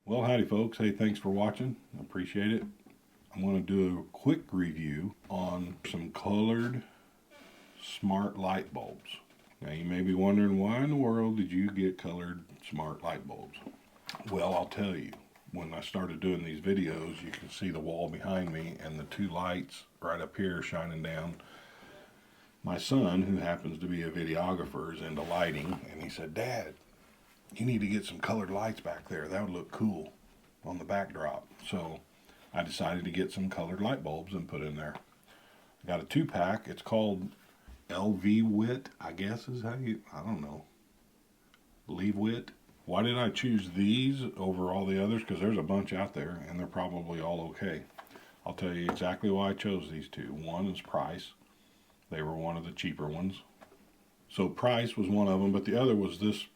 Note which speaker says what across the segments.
Speaker 1: Well, howdy folks. Hey, thanks for watching. I appreciate it. I'm going to do a quick review on some colored smart light bulbs. Now you may be wondering, why in the world did you get colored smart light bulbs? Well, I'll tell you. When I started doing these videos, you can see the wall behind me and the two lights right up here shining down. My son, who happens to be a videographer, is into lighting, and he said, "Dad, you need to get some colored lights back there. That would look cool on the backdrop." So I decided to get some colored light bulbs and put in there. I got a 2-pack. It's called LVWIT, I guess is how you, I don't know. LVWIT. Why did I choose these over all the others? Because there's a bunch out there and they're probably all okay. I'll tell you exactly why I chose these two. One is price. They were one of the cheaper ones. So price was one of them, but the other was this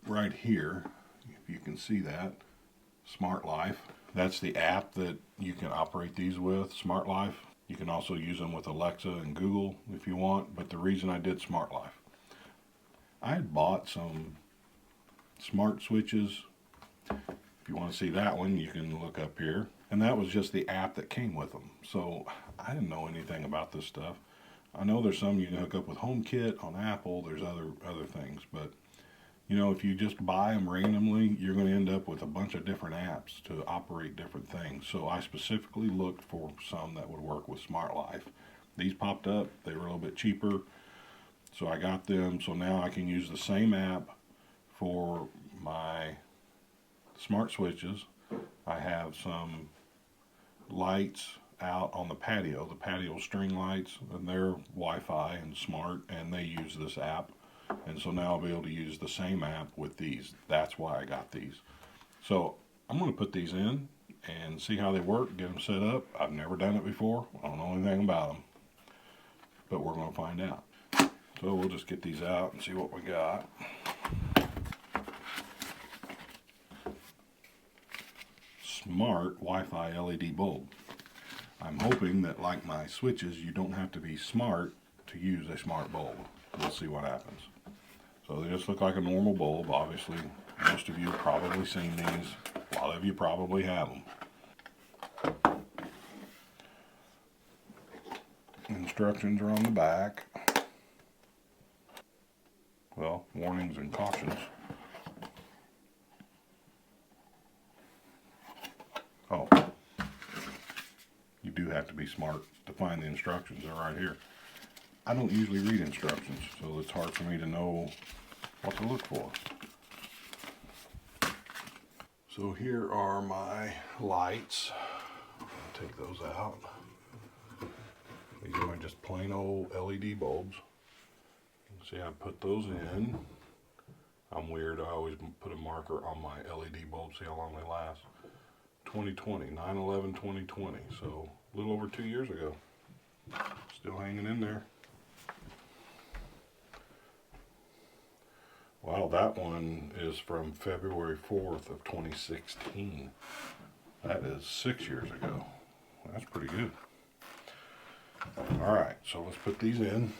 Speaker 1: right here, if you can see that, SmartLife. That's the app that you can operate these with, SmartLife. You can also use them with Alexa and Google if you want, but the reason I did SmartLife, I had bought some smart switches. If you want to see that one, you can look up here. And that was just the app that came with them. So I didn't know anything about this stuff. I know there's some you can hook up with HomeKit on Apple. There's other things, but you know, if you just buy them randomly, you're going to end up with a bunch of different apps to operate different things. So I specifically looked for some that would work with SmartLife. These popped up. They were a little bit cheaper, so I got them. So now I can use the same app for my smart switches. I have some lights out on the patio string lights, and they're Wi-Fi and smart, and they use this app. And so now I'll be able to use the same app with these. That's why I got these. So I'm going to put these in and see how they work, get them set up. I've never done it before. I don't know anything about them, but we're going to find out. So we'll just get these out and see what we got. Smart Wi-Fi LED bulb. I'm hoping that, like my switches, you don't have to be smart to use a smart bulb. We'll see what happens. So they just look like a normal bulb. Obviously, most of you have probably seen these. A lot of you probably have them. Instructions are on the back. Well, warnings and cautions. Oh, you do have to be smart to find the instructions. They're right here. I don't usually read instructions, so it's hard for me to know what to look for. So here are my lights. I'll take those out. These are just plain old LED bulbs. See, I put those in. I'm weird. I always put a marker on my LED bulbs, see how long they last. 2020, 9/11/2020, so a little over 2 years ago. Still hanging in there. Wow, that one is from February 4th of 2016. That is 6 years ago. That's pretty good. All right, so let's put these in.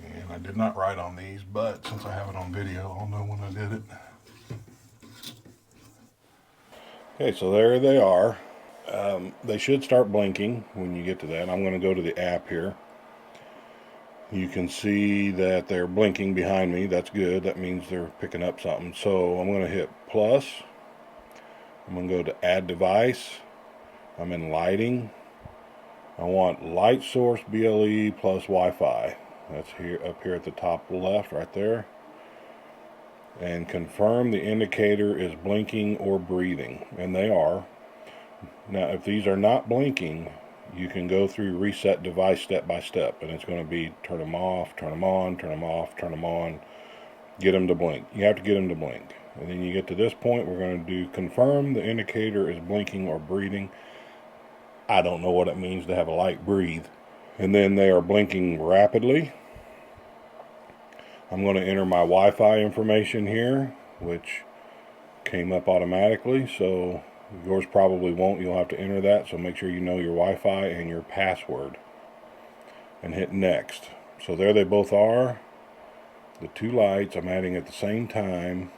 Speaker 1: And I did not write on these, but since I have it on video, I'll know when I did it. Okay, so there they are. They should start blinking when you get to that. I'm going to go to the app here. You can see that they're blinking behind me. That's good. That means they're picking up something. So I'm going to hit plus. I'm going to go to add device. I'm in lighting. I want light source BLE plus Wi-Fi. That's here, up here at the top left, right there. And confirm the indicator is blinking or breathing. And they are. Now, if these are not blinking, you can go through reset device step by step, and it's going to be turn them off, turn them on, turn them off, turn them on, get them to blink. You have to get them to blink. And then you get to this point, we're going to do confirm the indicator is blinking or breathing. I don't know what it means to have a light breathe. And then they are blinking rapidly. I'm going to enter my Wi-Fi information here, which came up automatically, so yours probably won't. You'll have to enter that, so make sure you know your Wi-Fi and your password. And hit next. So there they both are. the two lights I'm adding at the same time.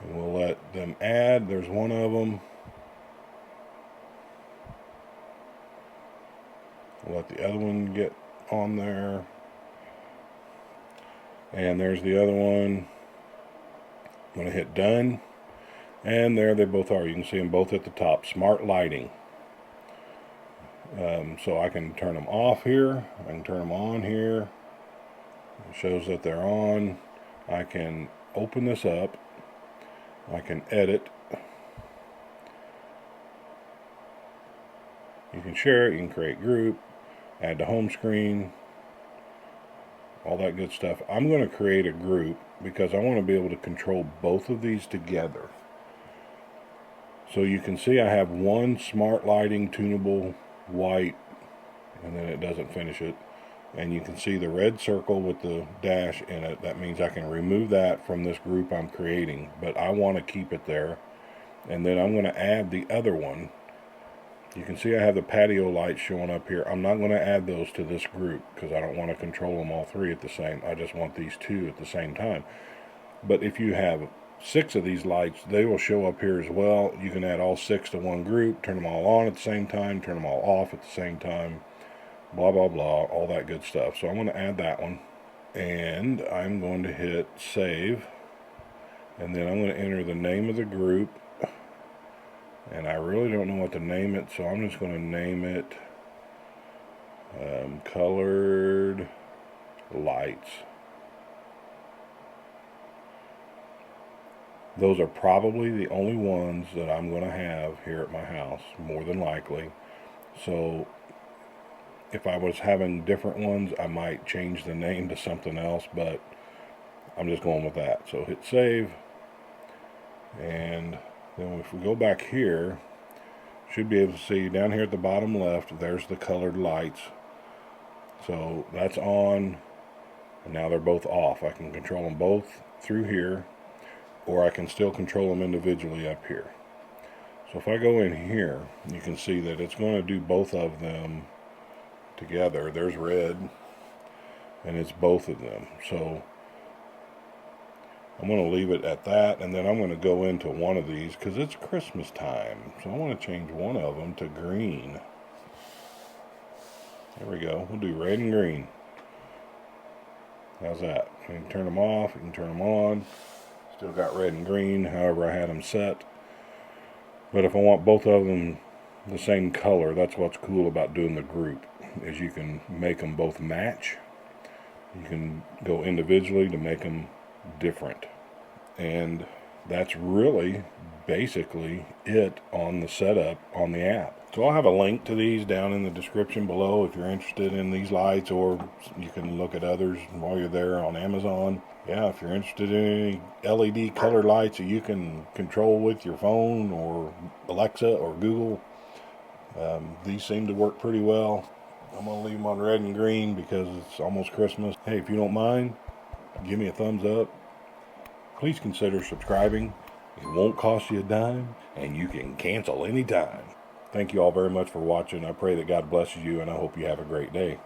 Speaker 1: And we'll let them add. There's one of them. We'll let the other one get on there. And there's the other one. I'm going to hit done. And there they both are. You can see them both at the top. Smart lighting. So I can turn them off here. I can turn them on here. It shows that they're on. I can open this up. I can edit. You can share it. You can create group. Add to home screen. All that good stuff. I'm going to create a group because I want to be able to control both of these together. So you can see I have one smart lighting tunable white, and then it doesn't finish it. And you can see the red circle with the dash in it. That means I can remove that from this group I'm creating, but I want to keep it there. And then I'm going to add the other one. You can see I have the patio lights showing up here. I'm not going to add those to this group because I don't want to control them all three at the same. I just want these two at the same time. But if you have 6 of these lights, they will show up here as well. You can add all 6 to one group, turn them all on at the same time, turn them all off at the same time, blah blah blah, all that good stuff. So I'm going to add that one, and I'm going to hit save, and then I'm going to enter the name of the group, and I really don't know what to name it, so I'm just going to name it colored lights. Those are probably the only ones that I'm going to have here at my house, more than likely. So if I was having different ones, I might change the name to something else, but I'm just going with that. So hit save, and then if we go back here, should be able to see down here at the bottom left, there's the colored lights. So that's on, and now they're both off. I can control them both through here, or I can still control them individually up here. So if I go in here, you can see that it's going to do both of them together. There's red, and it's both of them. So I'm going to leave it at that, and then I'm going to go into one of these because it's Christmas time. So I want to change one of them to green. There we go. We'll do red and green. How's that? You can turn them off, you can turn them on. Still got red and green, however I had them set. But if I want both of them the same color, that's what's cool about doing the group, is you can make them both match. You can go individually to make them different. And that's really basically it on the setup on the app. So I'll have a link to these down in the description below if you're interested in these lights, or you can look at others while you're there on Amazon. Yeah, if you're interested in any LED color lights that you can control with your phone or Alexa or Google, these seem to work pretty well. I'm going to leave them on red and green because it's almost Christmas. Hey, if you don't mind, give me a thumbs up. Please consider subscribing. It won't cost you a dime, and you can cancel anytime. Thank you all very much for watching. I pray that God blesses you, and I hope you have a great day.